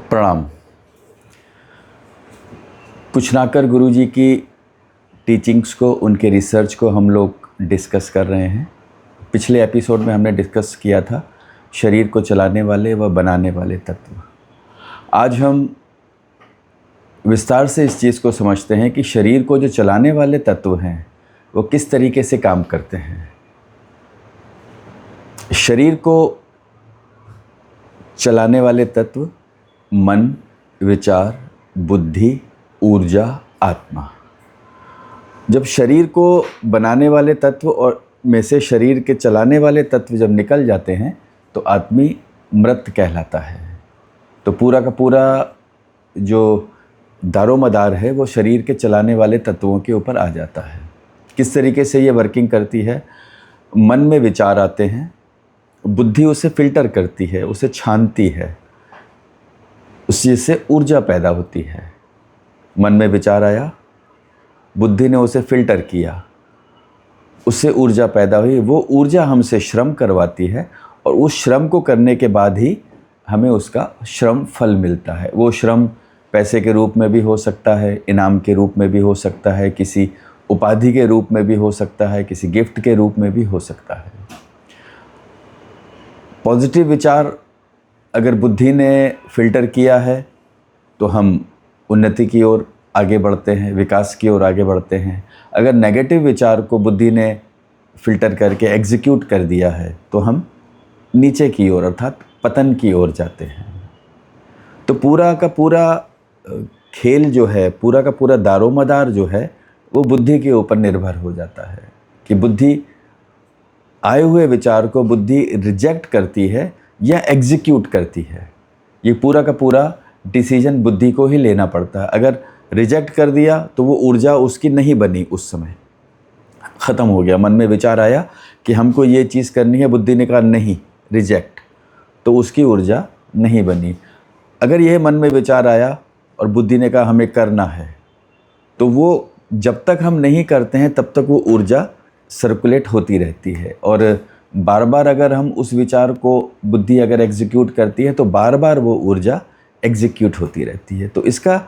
प्रणाम। कुशनाकर गुरुजी की टीचिंग्स को, उनके रिसर्च को हम लोग डिस्कस कर रहे हैं। पिछले एपिसोड में हमने डिस्कस किया था शरीर को चलाने वाले व बनाने वाले तत्व। आज हम विस्तार से इस चीज़ को समझते हैं कि शरीर को जो चलाने वाले तत्व हैं वो किस तरीके से काम करते हैं। शरीर को चलाने वाले तत्व मन, विचार, बुद्धि, ऊर्जा, आत्मा। जब शरीर को बनाने वाले तत्व और में से शरीर के चलाने वाले तत्व जब निकल जाते हैं तो आदमी मृत कहलाता है। तो पूरा का पूरा जो दारोमदार है वो शरीर के चलाने वाले तत्वों के ऊपर आ जाता है। किस तरीके से ये वर्किंग करती है? मन में विचार आते हैं, बुद्धि उसे फिल्टर करती है, उसे छानती है, उसी से ऊर्जा पैदा होती है। मन में विचार आया, बुद्धि ने उसे फिल्टर किया, उससे ऊर्जा पैदा हुई। वो ऊर्जा हमसे श्रम करवाती है और उस श्रम को करने के बाद ही हमें उसका श्रम फल मिलता है। वो श्रम पैसे के रूप में भी हो सकता है, इनाम के रूप में भी हो सकता है, किसी उपाधि के रूप में भी हो सकता है, किसी गिफ्ट के रूप में भी हो सकता है। पॉजिटिव विचार अगर बुद्धि ने फिल्टर किया है तो हम उन्नति की ओर आगे बढ़ते हैं, विकास की ओर आगे बढ़ते हैं। अगर नेगेटिव विचार को बुद्धि ने फिल्टर करके एग्जीक्यूट कर दिया है तो हम नीचे की ओर अर्थात पतन की ओर जाते हैं। तो पूरा का पूरा खेल जो है, पूरा का पूरा दारोमदार जो है वो बुद्धि के ऊपर निर्भर हो जाता है कि बुद्धि आए हुए विचार को बुद्धि रिजेक्ट करती है या एग्जीक्यूट करती है। ये पूरा का पूरा डिसीजन बुद्धि को ही लेना पड़ता है। अगर रिजेक्ट कर दिया तो वो ऊर्जा उसकी नहीं बनी, उस समय ख़त्म हो गया। मन में विचार आया कि हमको ये चीज़ करनी है, बुद्धि ने कहा नहीं, रिजेक्ट, तो उसकी ऊर्जा नहीं बनी। अगर यह मन में विचार आया और बुद्धि ने कहा हमें करना है, तो वो जब तक हम नहीं करते हैं तब तक वो ऊर्जा सर्कुलेट होती रहती है। और बार बार अगर हम उस विचार को बुद्धि अगर एग्जीक्यूट करती है तो बार बार वो ऊर्जा एग्जीक्यूट होती रहती है। तो इसका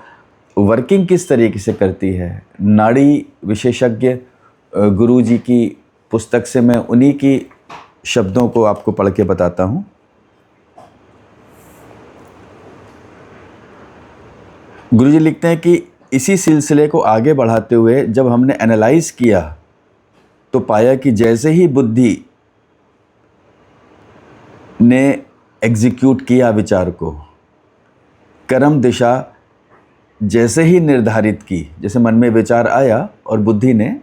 वर्किंग किस तरीके से करती है? नाड़ी विशेषज्ञ गुरुजी की पुस्तक से मैं उन्हीं की शब्दों को आपको पढ़ के बताता हूँ। गुरुजी लिखते हैं कि इसी सिलसिले को आगे बढ़ाते हुए जब हमने एनालाइज किया तो पाया कि जैसे ही बुद्धि ने एग्जीक्यूट किया विचार को, कर्म दिशा जैसे ही निर्धारित की, जैसे मन में विचार आया और बुद्धि ने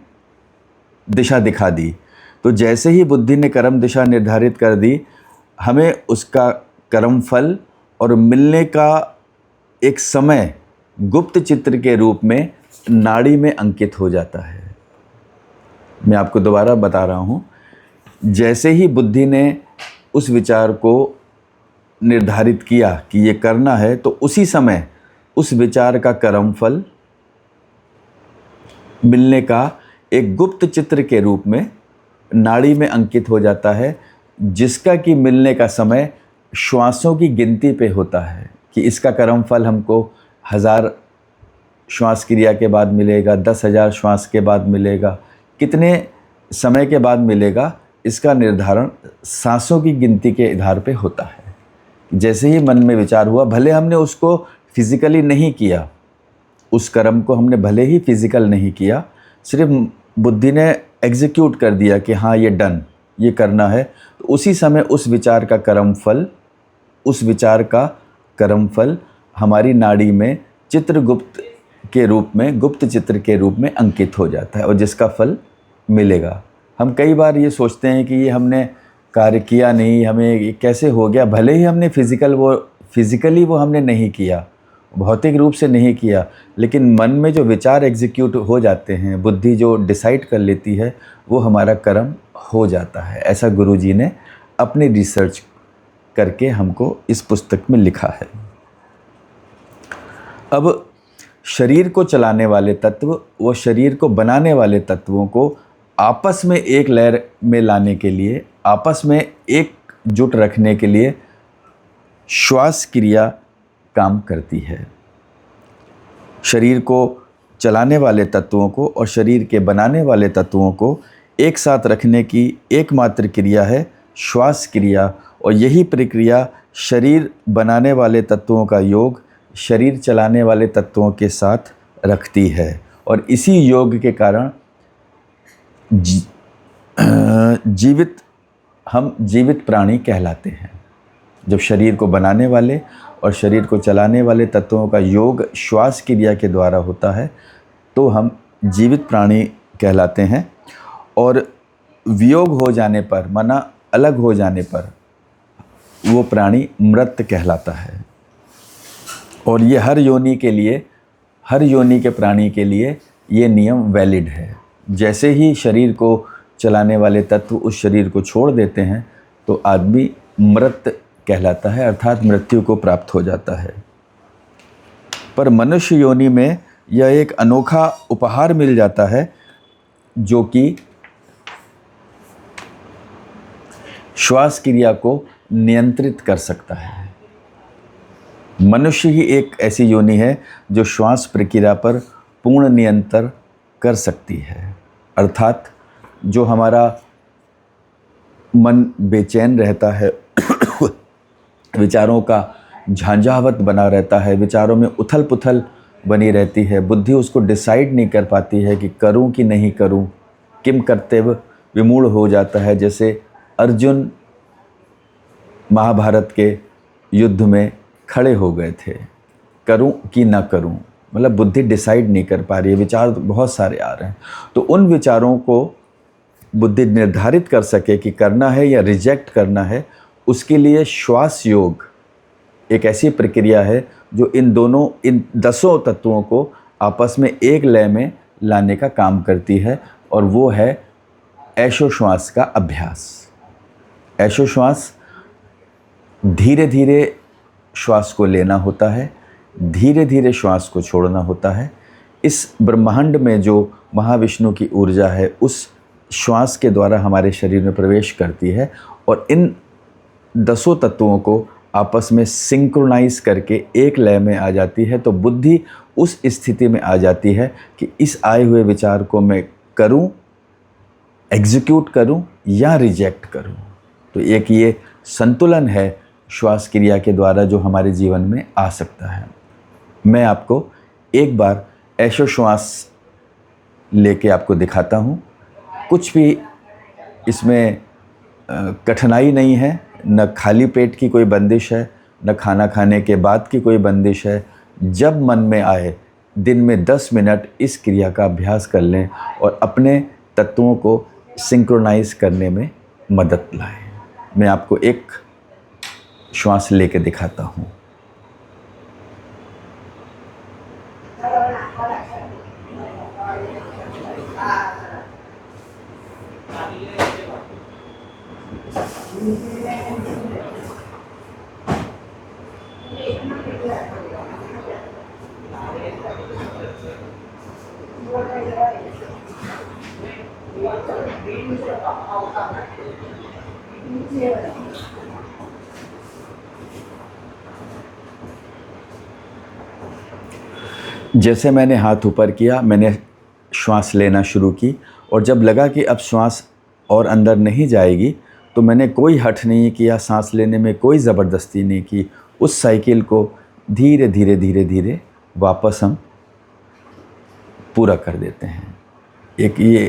दिशा दिखा दी, तो जैसे ही बुद्धि ने कर्म दिशा निर्धारित कर दी, हमें उसका कर्म फल और मिलने का एक समय गुप्त चित्र के रूप में नाड़ी में अंकित हो जाता है। मैं आपको दोबारा बता रहा हूँ। जैसे ही बुद्धि ने उस विचार को निर्धारित किया कि ये करना है, तो उसी समय उस विचार का कर्म फल मिलने का एक गुप्त चित्र के रूप में नाड़ी में अंकित हो जाता है, जिसका कि मिलने का समय श्वासों की गिनती पे होता है कि इसका कर्म फल हमको 1000 श्वास क्रिया के बाद मिलेगा, 10,000 श्वास के बाद मिलेगा, कितने समय के बाद मिलेगा, इसका निर्धारण सांसों की गिनती के आधार पे होता है। जैसे ही मन में विचार हुआ, भले हमने उसको फिज़िकली नहीं किया, उस कर्म को हमने भले ही फिज़िकल नहीं किया, सिर्फ बुद्धि ने एग्जीक्यूट कर दिया कि हाँ ये डन, ये करना है, तो उसी समय उस विचार का कर्म फल, उस विचार का कर्म फल हमारी नाड़ी में चित्रगुप्त के रूप में, गुप्त चित्र के रूप में अंकित हो जाता है और जिसका फल मिलेगा। हम कई बार ये सोचते हैं कि ये हमने कार्य किया नहीं, हमें कैसे हो गया, भले ही हमने फिज़िकली वो हमने नहीं किया, भौतिक रूप से नहीं किया, लेकिन मन में जो विचार एग्जीक्यूट हो जाते हैं, बुद्धि जो डिसाइड कर लेती है, वो हमारा कर्म हो जाता है। ऐसा गुरुजी ने अपनी रिसर्च करके हमको इस पुस्तक में लिखा है। अब शरीर को चलाने वाले तत्व व शरीर को बनाने वाले तत्वों को आपस में एक लहर में लाने के लिए, आपस में एकजुट रखने के लिए श्वास क्रिया काम करती है। शरीर को चलाने वाले तत्वों को और शरीर के बनाने वाले तत्वों को एक साथ रखने की एकमात्र क्रिया है श्वास क्रिया, और यही प्रक्रिया शरीर बनाने वाले तत्वों का योग शरीर चलाने वाले तत्वों के साथ रखती है। और इसी योग के कारण हम जीवित प्राणी कहलाते हैं। जब शरीर को बनाने वाले और शरीर को चलाने वाले तत्वों का योग श्वास क्रिया के द्वारा होता है तो हम जीवित प्राणी कहलाते हैं। और वियोग हो जाने पर, माना अलग हो जाने पर, वो प्राणी मृत कहलाता है। और ये हर योनि के प्राणी के लिए ये नियम वैलिड है। जैसे ही शरीर को चलाने वाले तत्व उस शरीर को छोड़ देते हैं तो आदमी मृत कहलाता है, अर्थात मृत्यु को प्राप्त हो जाता है। पर मनुष्य योनि में यह एक अनोखा उपहार मिल जाता है जो कि श्वास क्रिया को नियंत्रित कर सकता है। मनुष्य ही एक ऐसी योनि है जो श्वास प्रक्रिया पर पूर्ण नियंत्रण कर सकती है। अर्थात जो हमारा मन बेचैन रहता है विचारों का झांझावत बना रहता है, विचारों में उथल पुथल बनी रहती है, बुद्धि उसको डिसाइड नहीं कर पाती है कि करूं कि नहीं करूं, किम कर्तव्य विमूढ़ हो जाता है। जैसे अर्जुन महाभारत के युद्ध में खड़े हो गए थे, करूं कि ना करूं, मतलब बुद्धि डिसाइड नहीं कर पा रही है, विचार बहुत सारे आ रहे हैं। तो उन विचारों को बुद्धि निर्धारित कर सके कि करना है या रिजेक्ट करना है, उसके लिए श्वास योग एक ऐसी प्रक्रिया है जो इन 10 तत्वों को आपस में एक लय में लाने का काम करती है, और वो है ऐशोश्वास का अभ्यास। ऐशोश्वास धीरे धीरे श्वास को लेना होता है, धीरे धीरे श्वास को छोड़ना होता है। इस ब्रह्मांड में जो महाविष्णु की ऊर्जा है उस श्वास के द्वारा हमारे शरीर में प्रवेश करती है और इन 10 तत्वों को आपस में सिंक्रोनाइज करके एक लय में आ जाती है। तो बुद्धि उस स्थिति में आ जाती है कि इस आए हुए विचार को मैं करूं, एग्जीक्यूट करूं या रिजेक्ट करूं। तो एक ये संतुलन है श्वास क्रिया के द्वारा जो हमारे जीवन में आ सकता है। मैं आपको एक बार ऐशोश्वास लेके आपको दिखाता हूँ। कुछ भी इसमें कठिनाई नहीं है, न खाली पेट की कोई बंदिश है, न खाना खाने के बाद की कोई बंदिश है। जब मन में आए दिन में 10 मिनट इस क्रिया का अभ्यास कर लें और अपने तत्वों को सिंक्रोनाइज करने में मदद लाएं। मैं आपको एक श्वास लेके दिखाता हूँ। जैसे मैंने हाथ ऊपर किया, मैंने श्वास लेना शुरू की और जब लगा कि अब श्वास और अंदर नहीं जाएगी तो मैंने कोई हठ नहीं किया, सांस लेने में कोई ज़बरदस्ती नहीं की। उस साइकिल को धीरे धीरे धीरे धीरे वापस हम पूरा कर देते हैं। एक ये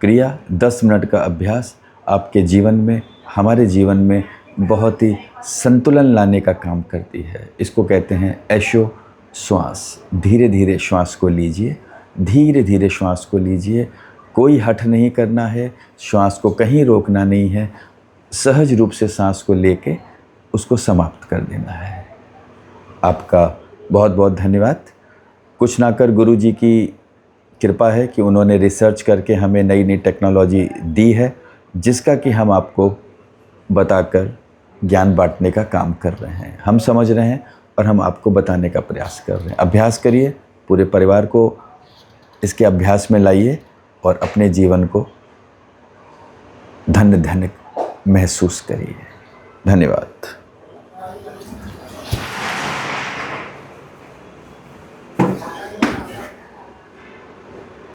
क्रिया 10 मिनट का अभ्यास आपके जीवन में, हमारे जीवन में बहुत ही संतुलन लाने का काम करती है। इसको कहते हैं ऐशो श्वास। धीरे धीरे श्वास को लीजिए, धीरे धीरे श्वास को लीजिए। कोई हठ नहीं करना है, श्वास को कहीं रोकना नहीं है, सहज रूप से सांस को लेके उसको समाप्त कर देना है। आपका बहुत बहुत धन्यवाद। कुछ ना कर गुरु जी की कृपा है कि उन्होंने रिसर्च करके हमें नई नई टेक्नोलॉजी दी है जिसका कि हम आपको बताकर ज्ञान बांटने का काम कर रहे हैं। हम समझ रहे हैं और हम आपको बताने का प्रयास कर रहे हैं। अभ्यास करिए, पूरे परिवार को इसके अभ्यास में लाइए और अपने जीवन को धन्य धन्य महसूस करिए। धन्यवाद।